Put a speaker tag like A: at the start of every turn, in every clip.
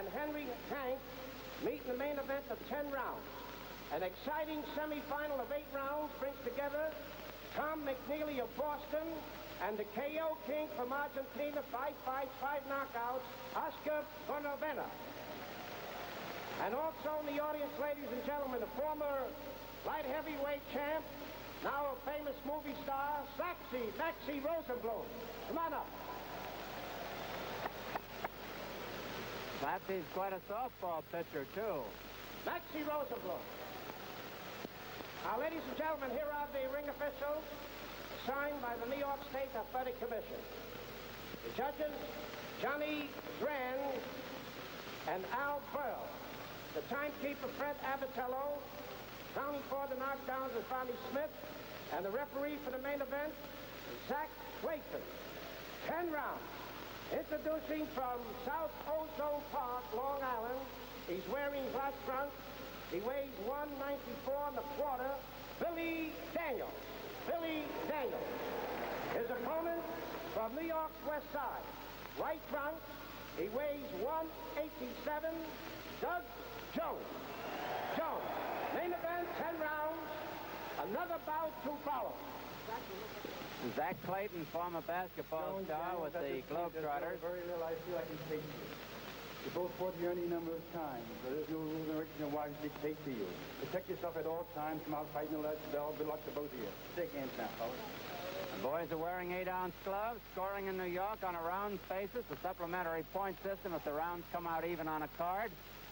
A: and Henry Hank meet in the main event of 10 rounds. An exciting semifinal of 8 rounds brings together Tom McNeely of Boston and the KO King from Argentina, 5 fights, 5 knockouts, Oscar Bonavena. And also in the audience, ladies and gentlemen, the former light heavyweight champ, now a famous movie star, Maxie Rosenbloom. Come on up.
B: Maxie's quite a softball pitcher, too.
A: Maxie Rosenbloom. Now, ladies and gentlemen, here are the ring officials signed by the New York State Athletic Commission. The judges, Johnny Dran and Al Burl. The timekeeper, Fred Abatello. Counting for the knockdowns is Bonnie Smith. And the referee for the main event is Zach Clayton. 10 rounds. Introducing from South Ozone Park, Long Island. He's wearing black trunks. He weighs 194 1/4. Billy Daniels. Billy Daniels. His opponent from New York's West Side. White trunks. He weighs 187. Doug Jones. Jones. Main event, 10 rounds. Another bout to follow.
B: Zach Clayton, former basketball star with the Globetrotters.
C: Very little I feel I can take you. You both fought here any number of times, but there's no rules and regulations why I dictate to you. Protect yourself at all times. Come out fighting the last bell. Good luck to both of you. Shake hands now, fellas.
B: The boys are wearing 8-ounce gloves, scoring in New York on a rounds basis, a supplementary point system if the rounds come out even on a card.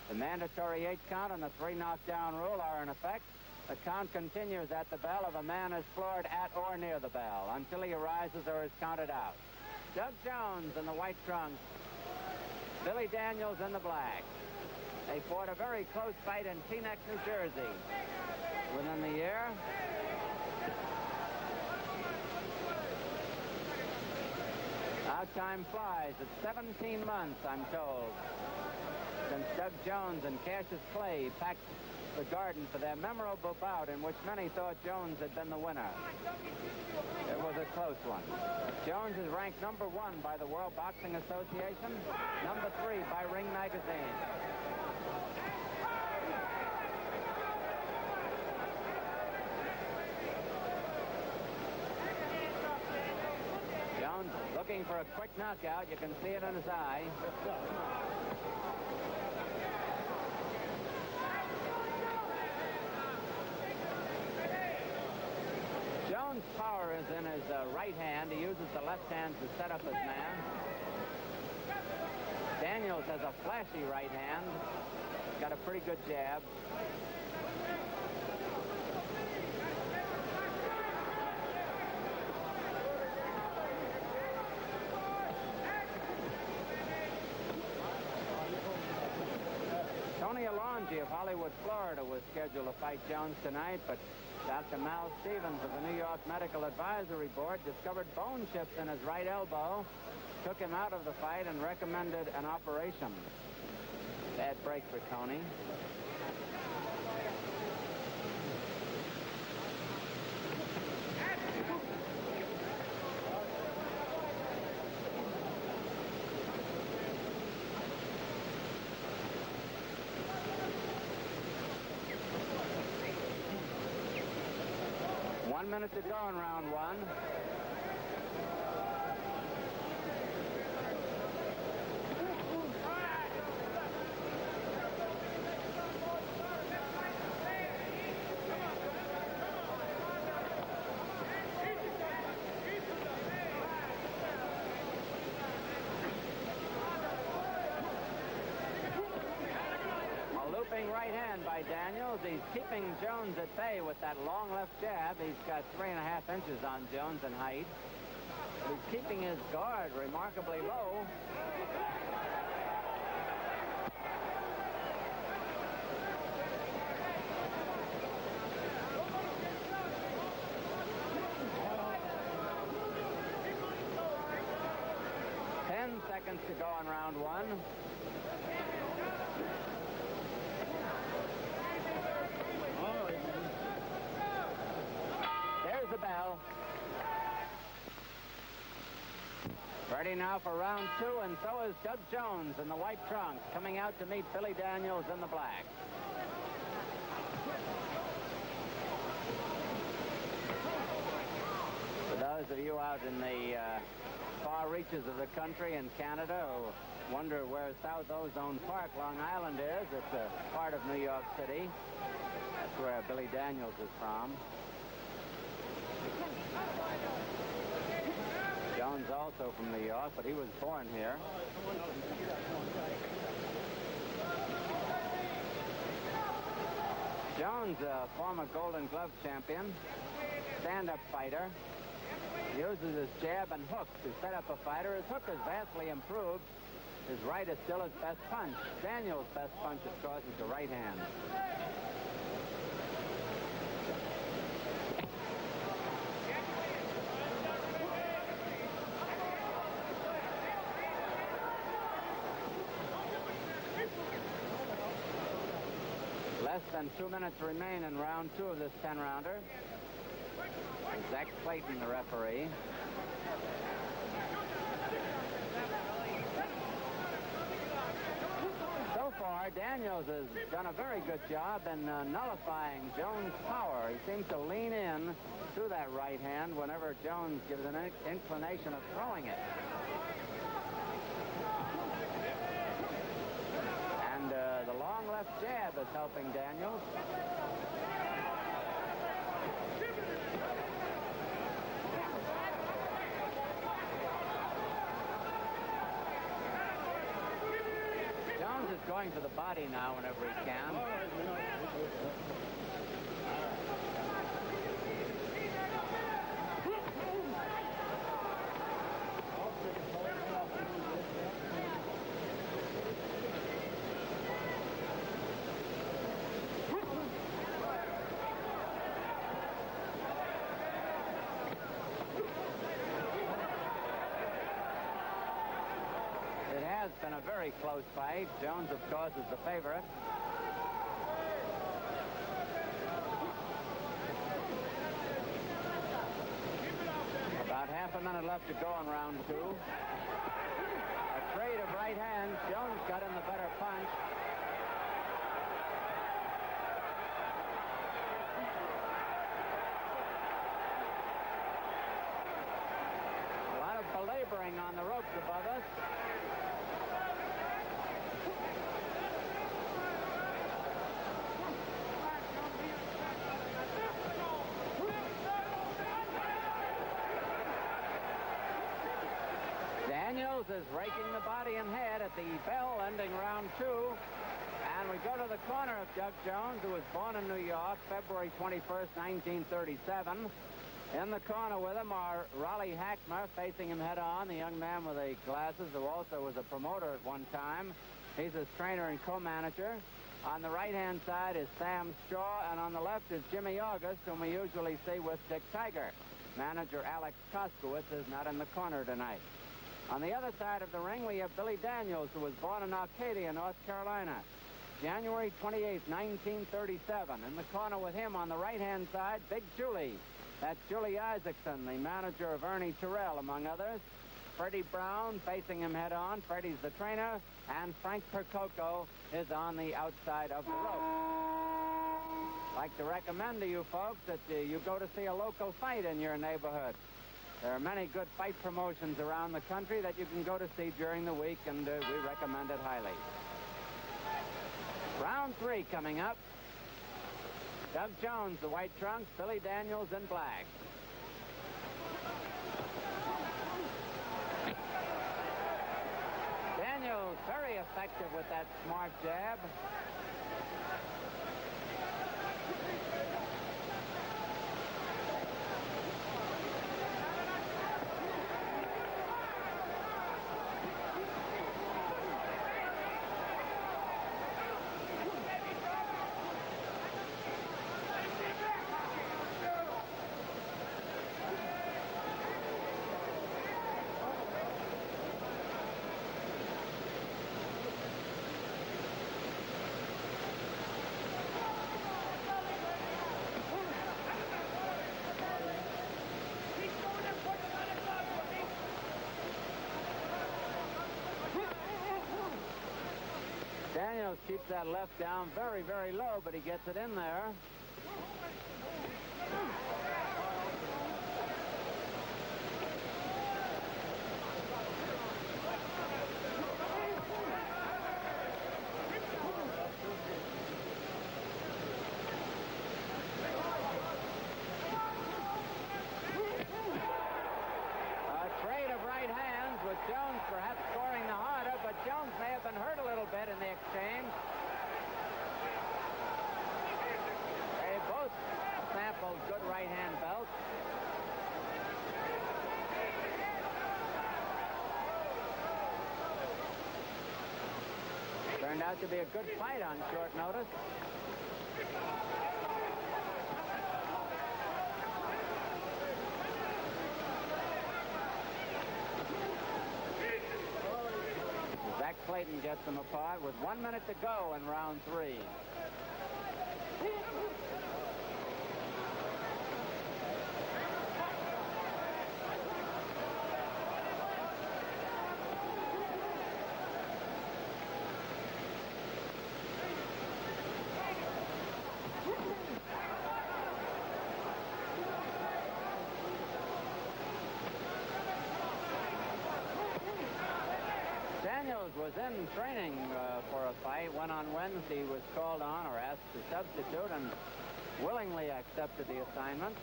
B: The mandatory 8 count and the 3 knockdown rule are in effect. The count continues at the bell if a man is floored at or near the bell until he arises or is counted out. Doug Jones in the white trunks. Billy Daniels in the black. They fought a very close fight in Teaneck, New Jersey within the year. Now time flies. It's 17 months, I'm told, since Doug Jones and Cassius Clay packed the Garden for their memorable bout in which many thought Jones had been the winner. It was a close one. Jones is ranked #1 by the World Boxing Association, #3 by Ring Magazine. Jones looking for a quick knockout. You can see it in his eye. Jones' power is in his right hand. He uses the left hand to set up his man. Daniels has a flashy right hand. Got a pretty good jab. Tony Alonji of Hollywood, Florida was scheduled to fight Jones tonight, but Dr. Mal Stevens of the New York Medical Advisory Board discovered bone chips in his right elbow, took him out of the fight, and recommended an operation. Bad break for Tony. One minute to go in round one. Looping right hand by Daniels. He's keeping Jones at bay with that long left jab. He's got 3.5 inches on Jones in height. He's keeping his guard remarkably low. Seconds to go in round one. There's the bell. Ready now for round 2, and so is Doug Jones in the white trunks, coming out to meet Billy Daniels in the black. For those of you out in the far reaches of the country in Canada who wonder where South Ozone Park, Long Island is, it's a part of New York City. That's where Billy Daniels is from. Jones also from New York, but he was born here. Jones, a former Golden Glove champion, stand-up fighter, uses his jab and hook to set up a fighter. His hook is vastly improved. His right is still his best punch. Daniels' best punch, of course, is the right hand. Less than 2 minutes remain in round 2 of this 10-rounder. Zach Clayton, the referee. So far, Daniels has done a very good job in nullifying Jones' power. He seems to lean in to that right hand whenever Jones gives an inclination of throwing it. And the long left jab is helping Daniels. Jones is going for the body now whenever he can. It's been a very close fight. Jones, of course, is the favorite. About half a minute left to go in round 2. A trade of right hands. Jones got in the better punch. A lot of belaboring on the ropes above us. Daniels is raking the body and head at the bell, ending round 2. And we go to the corner of Doug Jones, who was born in New York, February 21st, 1937. In the corner with him are Raleigh Hackmer, facing him head-on, the young man with the glasses, who also was a promoter at one time. He's his trainer and co-manager. On the right-hand side is Sam Shaw, and on the left is Jimmy August, whom we usually see with Dick Tiger. Manager Alex Koskowitz is not in the corner tonight. On the other side of the ring, we have Billy Daniels, who was born in Arcadia, North Carolina, January 28, 1937. In the corner with him on the right-hand side, Big Julie. That's Julie Isaacson, the manager of Ernie Terrell, among others. Freddie Brown facing him head-on. Freddie's the trainer. And Frank Percoco is on the outside of the rope. I'd like to recommend to you folks that you go to see a local fight in your neighborhood. There are many good fight promotions around the country that you can go to see during the week, and we recommend it highly. Round 3 coming up. Doug Jones, the white trunks, Billy Daniels in black. Daniels very effective with that smart jab. Daniels keeps that left down very, very low, but he gets it in there.
A: Jones perhaps scoring the harder, but Jones may have been hurt a little bit in the exchange. They both sampled good right-hand belts. Turned out to be a good fight on short notice. Zach Clayton gets them apart with 1 minute to go in round 3. Daniels was in training for a fight. When on Wednesday was called on or asked to substitute and willingly accepted the assignment.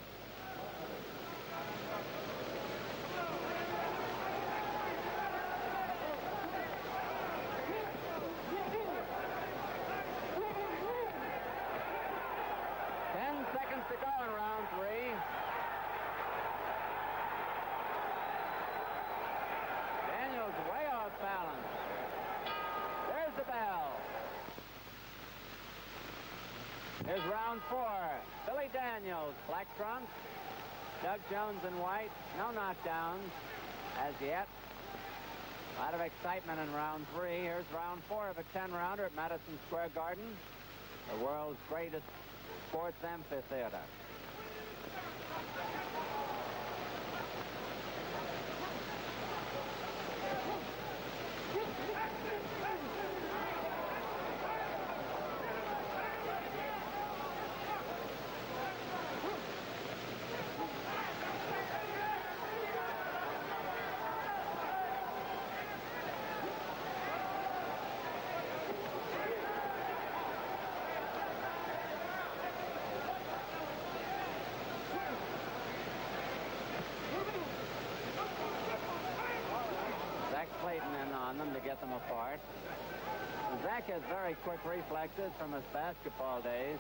A: To go in round 3. Daniels way off balance. There's the bell. Here's round 4. Billy Daniels, black trunks. Doug Jones in white. No knockdowns as yet. A lot of excitement in round 3. Here's round 4 of a 10-rounder at Madison Square Garden, the world's greatest sports amphitheater. Clayton in on them to get them apart. Zach has very quick reflexes from his basketball days.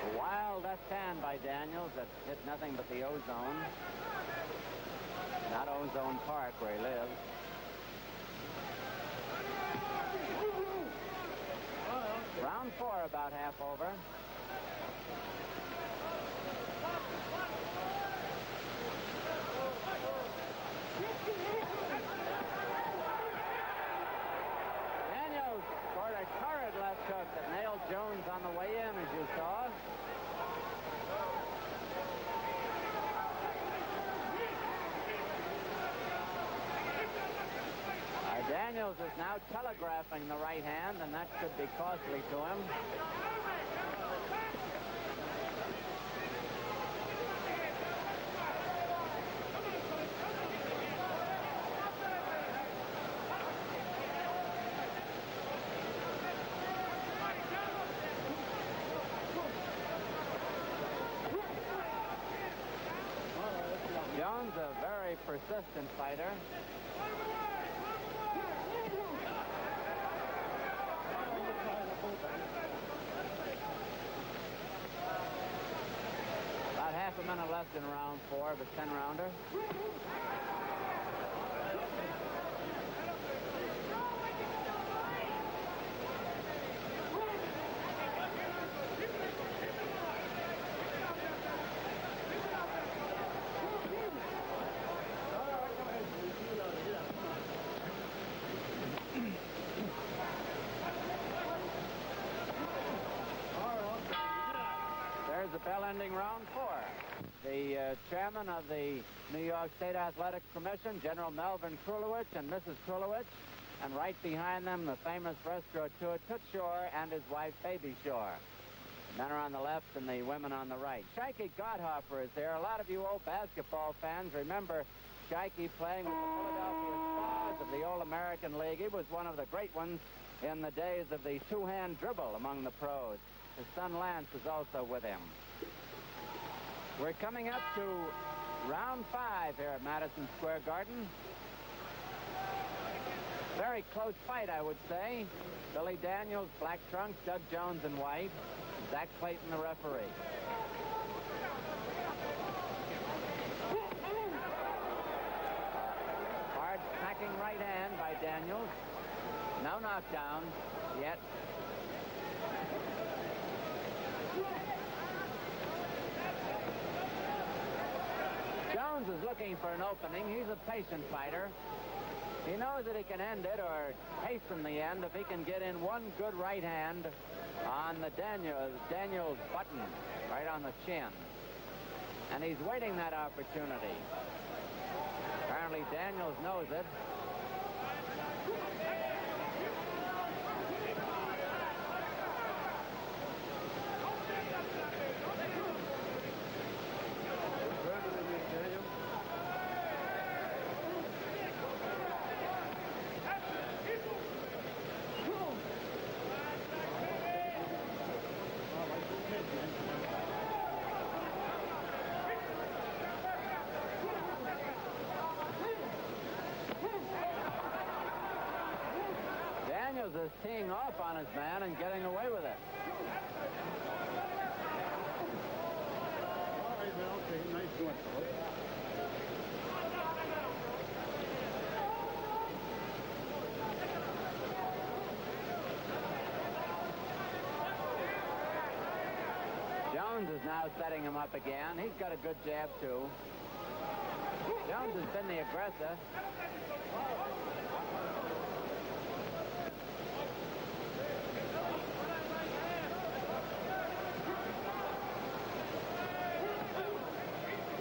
A: A wild left hand by Daniels that hit nothing but the ozone. Not Ozone Park, where he lives. Round 4 about half over. Daniels scored a torrid left hook that nailed Jones on the way in, as you saw. Daniels is now telegraphing the right hand, and that could be costly to him. Jones, a very persistent fighter. About half a minute left in round 4 of a 10-rounder.
B: bell ending round 4. The chairman of the New York State Athletics Commission, General Melvin Krulewicz and Mrs. Krulewicz, and right behind them, the famous restaurateur Toots Shor and his wife, Baby Shor. Men are on the left and the women on the right. Shikey Gotthoffer is there. A lot of you old basketball fans remember Shikey playing with the Philadelphia Stars of the old American League. He was one of the great ones in the days of the two-hand dribble among the pros. His son Lance is also with him. We're coming up to round 5 here at Madison Square Garden. Very close fight, I would say. Billy Daniels, black trunks, Doug Jones in white. Zach Clayton, the referee. Hard smacking right hand by Daniels. No knockdown yet. Jones is looking for an opening. He's a patient fighter. He knows that he can end it or hasten the end if he can get in one good right hand on the Daniels button, right on the chin. And he's waiting that opportunity. Apparently Daniels knows it. Daniels is teeing off on his man and getting away with it.
C: Okay, nice going, fellas.
B: Jones is now setting him up again. He's got a good jab, too. Jones has been the aggressor.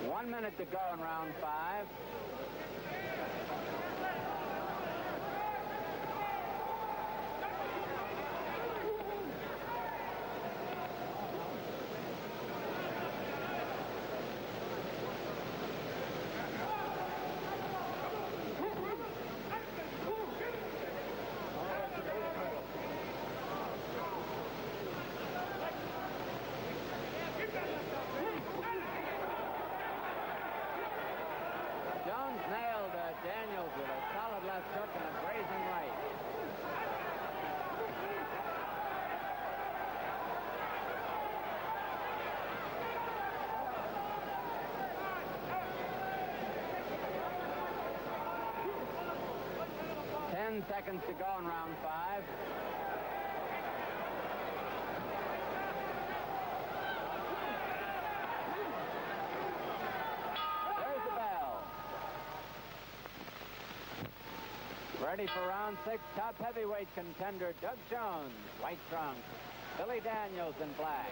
B: One minute to go in round 5. Jones nailed Daniels with a solid left hook and a grazing right. Ten seconds to go in round 5. Ready for round 6, top heavyweight contender Doug Jones, white trunks. Billy Daniels in black.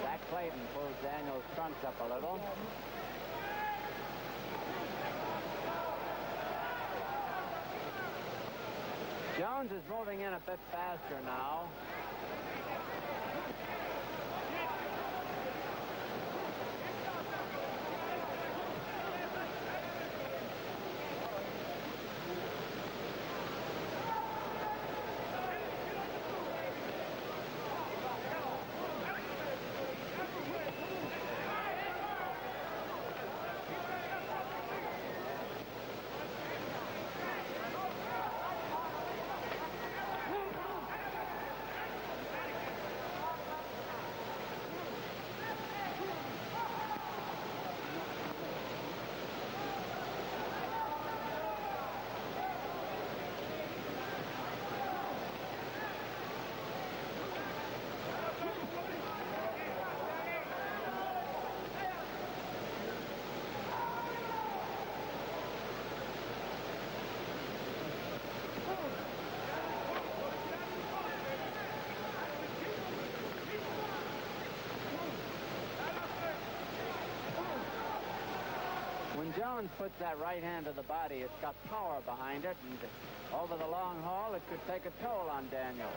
B: Zach Clayton pulls Daniels' trunks up a little. Jones is moving in a bit faster now. Jones puts that right hand to the body. It's got power behind it, and over the long haul, it could take a toll on Daniels.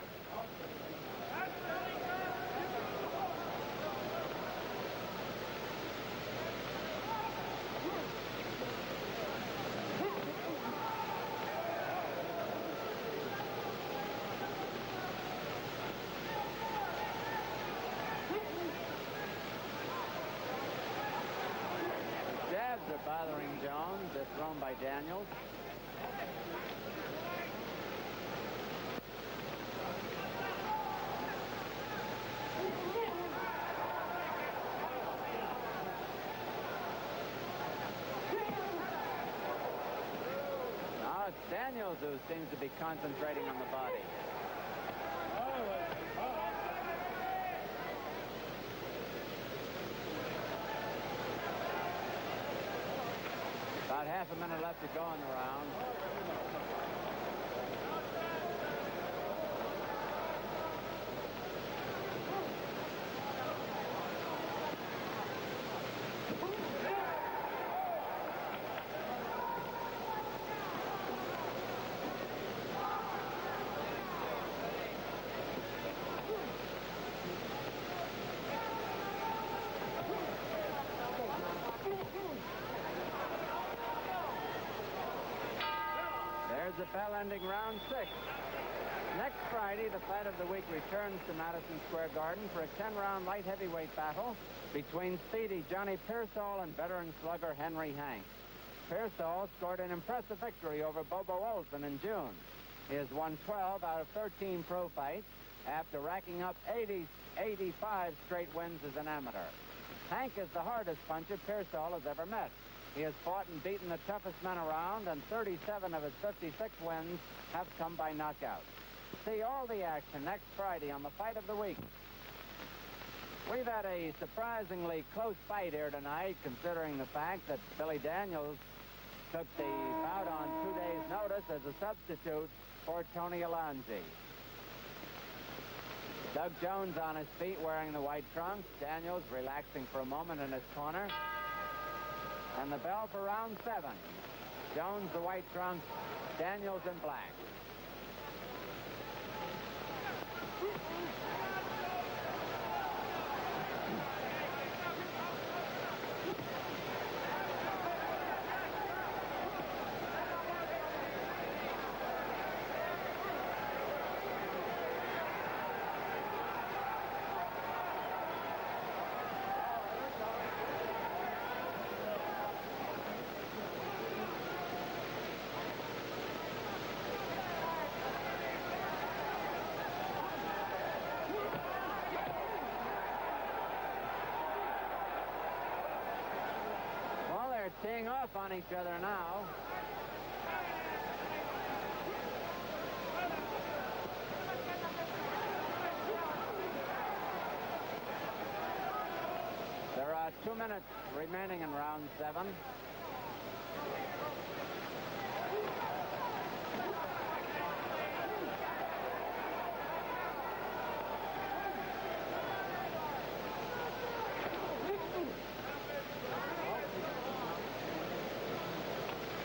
B: Jabs are bothering Jones. They're thrown by Daniels. Now it's Daniels who seems to be concentrating on the body. About half a minute left to go in the round. There's the bell ending round 6. Next Friday, the fight of the week returns to Madison Square Garden for a 10-round light heavyweight battle between speedy Johnny Pearsall and veteran slugger Henry Hank. Pearsall scored an impressive victory over Bobo Olson in June. He has won 12 out of 13 pro fights after racking up 85 straight wins as an amateur. Hank is the hardest puncher Pearsall has ever met. He has fought and beaten the toughest men around, and 37 of his 56 wins have come by knockout. See all the action next Friday on the Fight of the Week. We've had a surprisingly close fight here tonight, considering the fact that Billy Daniels took the bout on 2 days' notice as a substitute for Tony Alonzi. Doug Jones on his feet wearing the white trunks. Daniels relaxing for a moment in his corner. And the bell for round 7. Jones, the white trunks, Daniels in black. They're teeing off on each other now. There are 2 minutes remaining in round 7.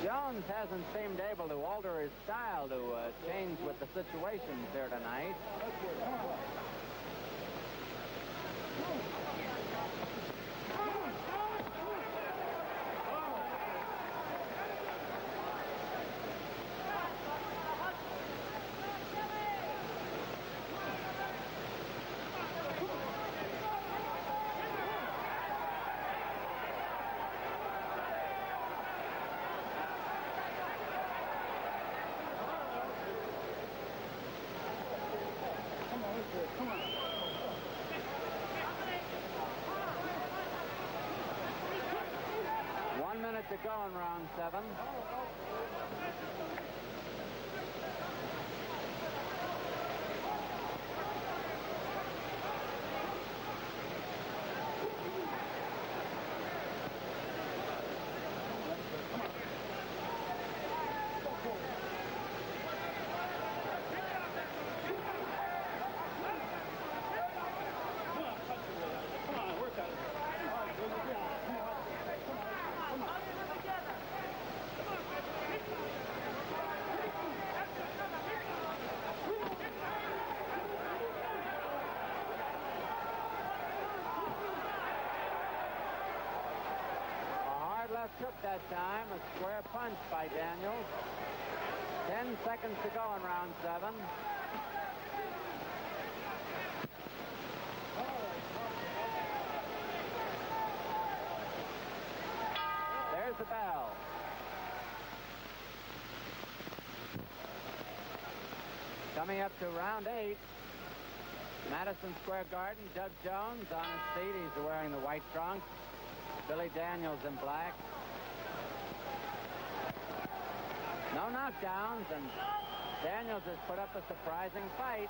B: Jones hasn't seemed able to alter his style to change with the situations here tonight.
C: Come on.
B: 1 minute to go in round 7. took that time. A square punch by Daniels. 10 seconds to go in round 7. There's the bell. Coming up to round 8. Madison Square Garden, Doug Jones on his feet. He's wearing the white trunks. Billy Daniels in black. No knockdowns, and Daniels has put up a surprising fight.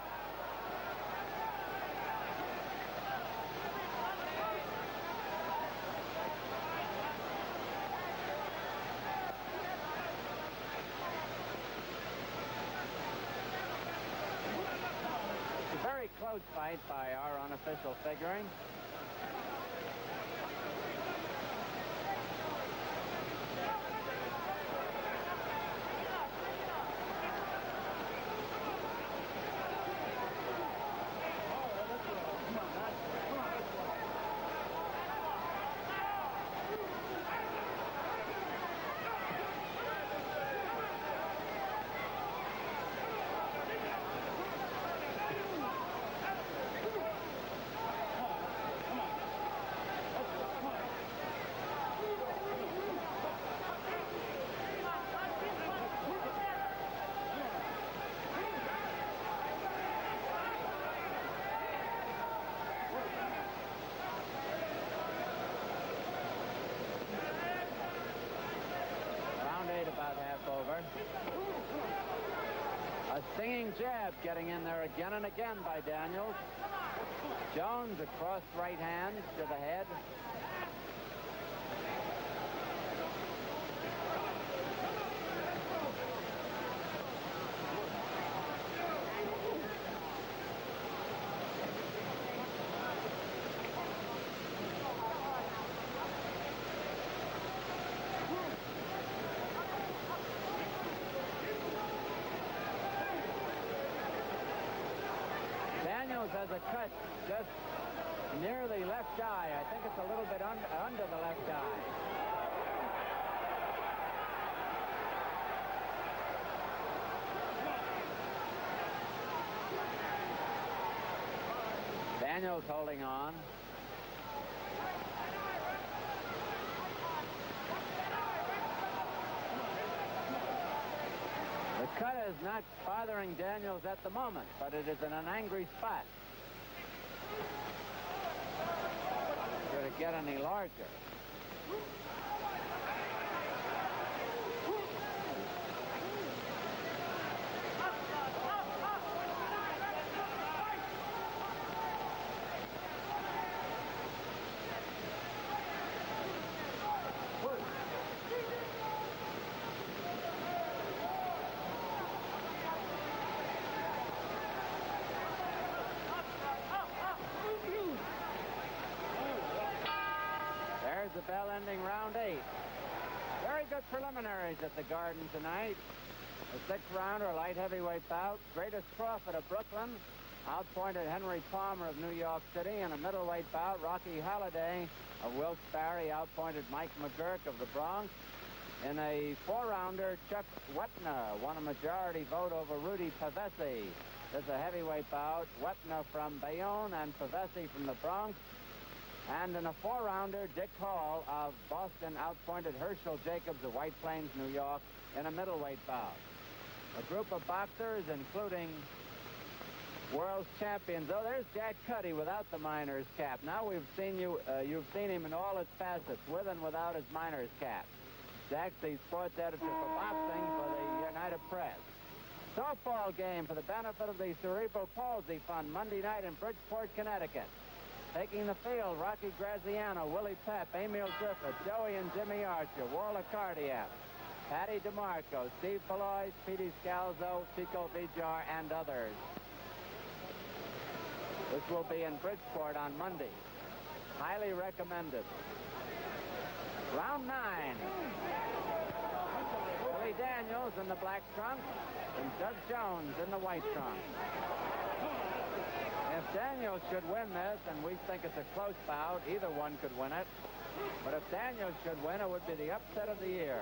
B: It's a very close fight by our unofficial figuring. About half over. A stinging jab getting in there again and again by Daniels. Jones, a crossed right hand to the head. Daniels has a cut just near the left eye. I think it's a little bit under the left eye. Daniels holding on. The cut is not bothering Daniels at the moment, but it is in an angry spot. Should it get any larger? The bell ending round 8. Very good preliminaries at the Garden tonight. A 6-rounder light heavyweight bout. Greatest Crawford of Brooklyn outpointed Henry Palmer of New York City. In a middleweight bout, Rocky Halladay of Wilkes-Barre outpointed Mike McGurk of the Bronx. In a 4-rounder, Chuck Wepner won a majority vote over Rudy Pavesi. There's a heavyweight bout. Wepner from Bayonne and Pavesi from the Bronx. And in a 4-rounder, Dick Hall of Boston outpointed Herschel Jacobs of White Plains, New York, in a middleweight bout. A group of boxers, including world champions. Oh, there's Jack Cuddy without the miner's cap. Now you've seen him in all its facets, with and without his miner's cap. Jack's the sports editor for boxing for the United Press. Softball game for the benefit of the Cerebral Palsy Fund Monday night in Bridgeport, Connecticut. Taking the field, Rocky Graziano, Willie Pep, Emil Griffith, Joey and Jimmy Archer, Walter Cardiac, Patty DeMarco, Steve Pelois, Petey Scalzo, Chico Vijar, and others. This will be in Bridgeport on Monday. Highly recommended. Round 9. Billy Daniels in the black trunk and Doug Jones in the white trunk. If Daniels should win this, and we think it's a close bout, either one could win it, But if Daniels should win, it would be the upset of the year.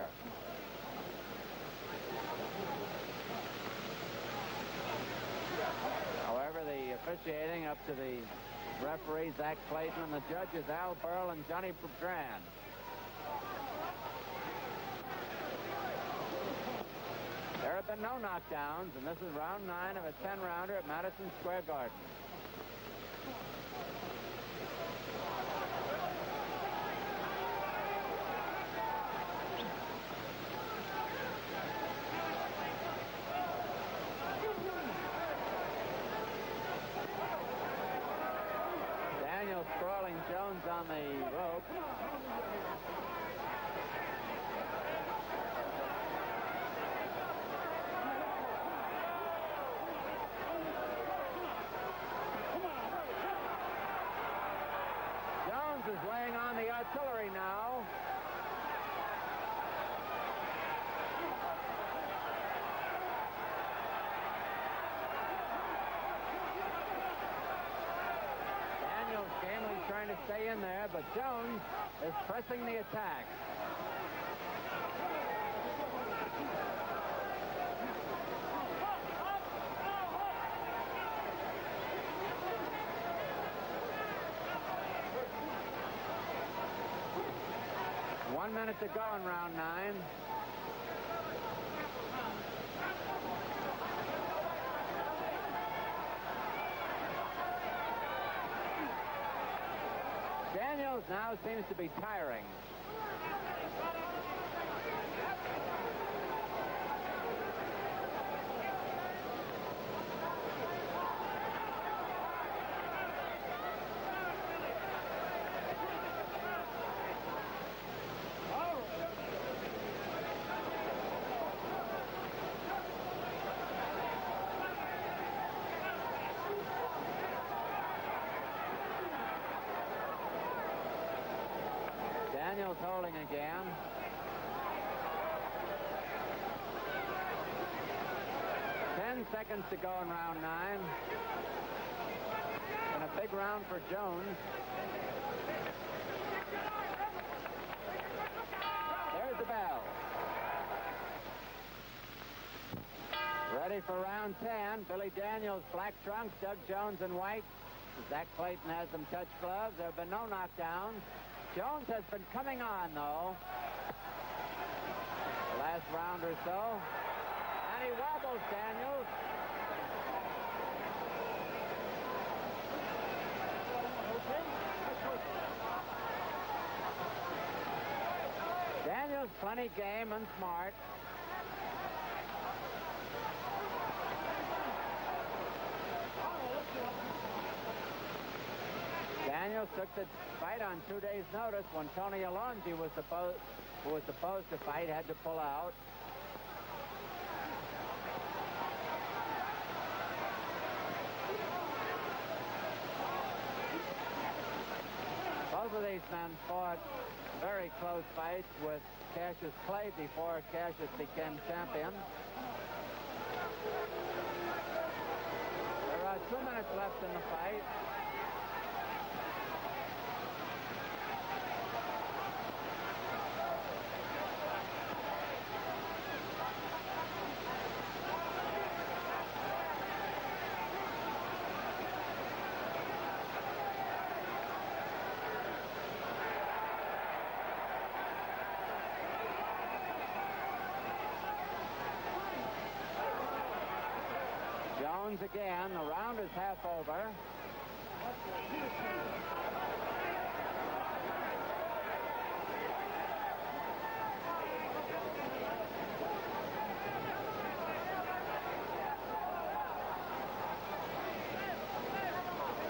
B: However, the officiating up to the referee, Zach Clayton, and the judges, Al Burl and Johnny Brand. There have been no knockdowns, and this is round 9 of a 10-rounder at Madison Square Garden. Daniels sprawling Jones on the rope. Jones is laying on the artillery now. Daniels gamely trying to stay in there, but Jones is pressing the attack. One minute to go in round 9. Daniels now seems to be tiring. Daniels holding again. Ten seconds to go in round 9. And a big round for Jones. There's the bell. Ready for round 10. Billy Daniels, black trunks, Doug Jones in white. Zach Clayton has them touch gloves. There have been no knockdowns. Jones has been coming on, though, the last round or so. And he wobbles Daniels. Daniels plenty game and smart. Daniels took the fight on 2 days' notice when Tony Alonzi who was supposed to fight, had to pull out. Both of these men fought very close fights with Cassius Clay before Cassius became champion. There are 2 minutes left in the fight. Jones again. The round is half over.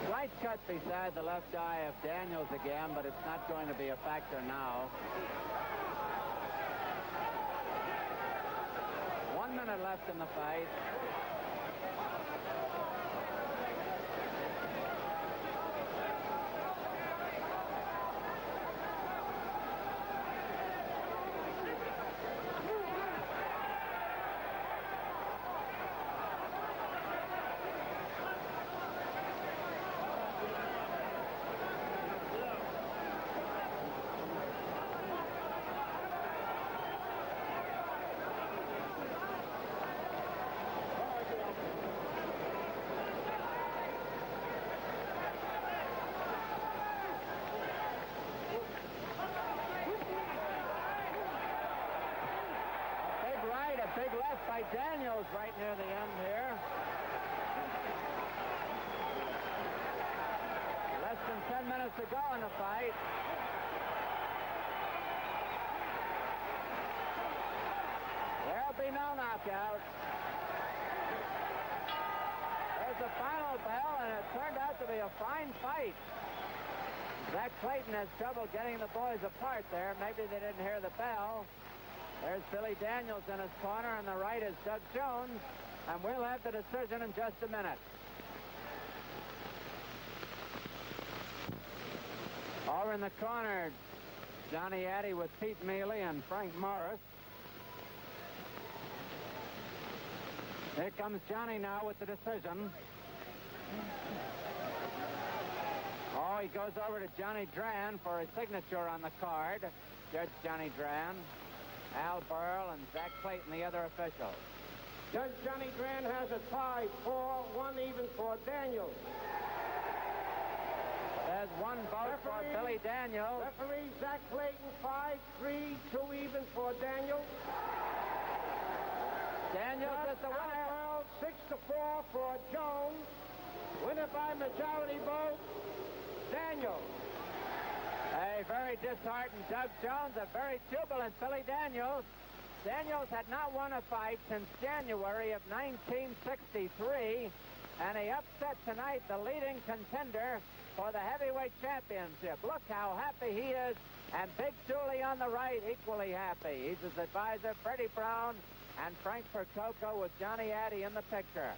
B: Slight cut beside the left eye of Daniels again, but it's not going to be a factor now. 1 minute left in the fight. by Daniels right near the end here. Less than 10 minutes to go in the fight. There'll be no knockout. There's the final bell, and it turned out to be a fine fight. Zack Clayton has trouble getting the boys apart there. Maybe they didn't hear the bell. There's Billy Daniels in his corner, and the right is Doug Jones, and we'll have the decision in just a minute. Over in the corner, Johnny Addy with Pete Mealy and Frank Morris. Here comes Johnny now with the decision. Oh, he goes over to Johnny Dran for his signature on the card. Judge Johnny Dran, Al Burl, and Zack Clayton, the other officials.
A: Judge Johnny Dran has it 5-4, 1 even for Daniels.
B: There's one vote for Billy Daniels.
A: Referee Zack Clayton, 5-3, 2 even for Daniels.
B: Daniels is the winner.
A: 6-4 for Jones. Winner by majority vote, Daniels.
B: A very disheartened Doug Jones, a very jubilant Billy Daniels. Daniels had not won a fight since January of 1963, and he upset tonight the leading contender for the heavyweight championship. Look how happy he is, and Big Dooley on the right, equally happy. He's his advisor, Freddie Brown, and Frank Percoco with Johnny Addy in the picture.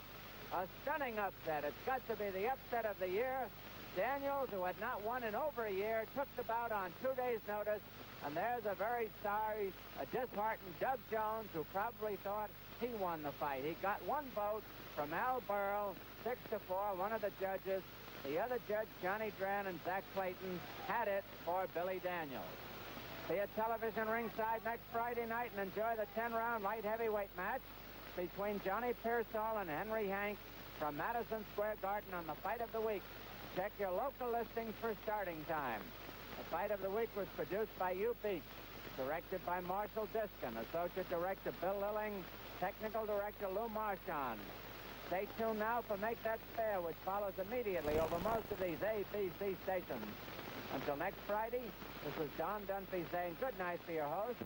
B: A stunning upset. It's got to be the upset of the year. Daniels, who had not won in over a year, took the bout on 2 days' notice, and there's a very sorry, disheartened Doug Jones, who probably thought he won the fight. He got one vote from Al Burl, 6-4, one of the judges. The other judge, Johnny Dran and Zack Clayton, had it for Billy Daniels. See a television ringside next Friday night and enjoy the 10-round light heavyweight match between Johnny Pearsall and Henry Hank from Madison Square Garden on the Fight of the Week. Check your local listings for starting time. The Fight of the Week was produced by Hugh Beach, directed by Marshall Diskin, Associate Director Bill Lilling, Technical Director Lou Marchand. Stay tuned now for Make That Fair, which follows immediately over most of these ABC stations. Until next Friday, this is Don Dunphy saying good night for your host.